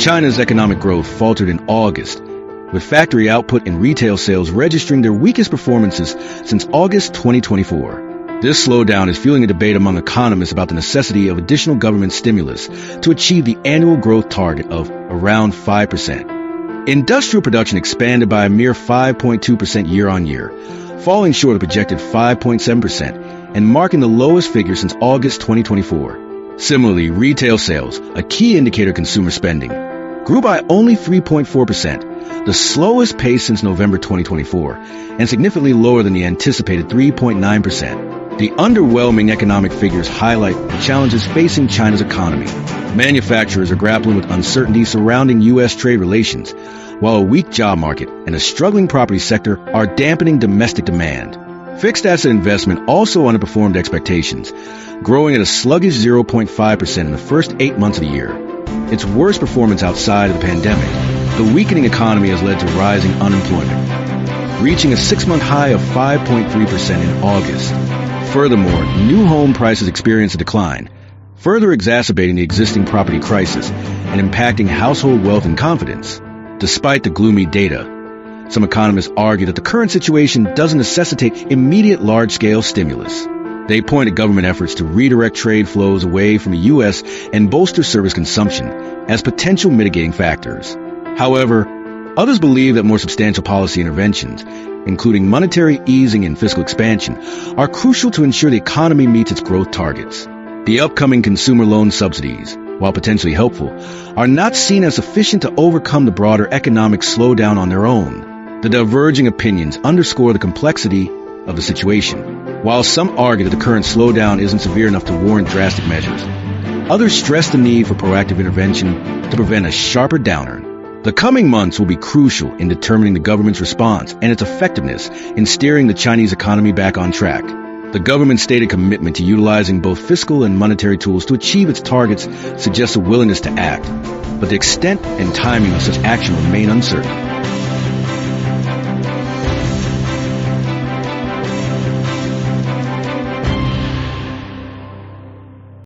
China's economic growth faltered in August, with factory output and retail sales registering their weakest performances since August 2024. This slowdown is fueling a debate among economists about the necessity of additional government stimulus to achieve the annual growth target of around 5%. Industrial production expanded by a mere 5.2% year-on-year, falling short of projected 5.7% and marking the lowest figure since August 2024. Similarly, retail sales, a key indicator of consumer spending, grew by only 3.4%, the slowest pace since November 2024, and significantly lower than the anticipated 3.9%. The underwhelming economic figures highlight the challenges facing China's economy. Manufacturers are grappling with uncertainty surrounding U.S. trade relations, while a weak job market and a struggling property sector are dampening domestic demand. Fixed asset investment also underperformed expectations, growing at a sluggish 0.5% in the first 8 months of the year. Its worst performance outside of the pandemic, the weakening economy has led to rising unemployment, reaching a 6-month high of 5.3% in August. Furthermore, new home prices experienced a decline, further exacerbating the existing property crisis and impacting household wealth and confidence. Despite the gloomy data, some economists argue that the current situation doesn't necessitate immediate large-scale stimulus. They point to government efforts to redirect trade flows away from the U.S. and bolster service consumption as potential mitigating factors. However, others believe that more substantial policy interventions, including monetary easing and fiscal expansion, are crucial to ensure the economy meets its growth targets. The upcoming consumer loan subsidies, while potentially helpful, are not seen as sufficient to overcome the broader economic slowdown on their own. The diverging opinions underscore the complexity of the situation. While some argue that the current slowdown isn't severe enough to warrant drastic measures, others stress the need for proactive intervention to prevent a sharper downturn. The coming months will be crucial in determining the government's response and its effectiveness in steering the Chinese economy back on track. The government's stated commitment to utilizing both fiscal and monetary tools to achieve its targets suggests a willingness to act, but the extent and timing of such action remain uncertain.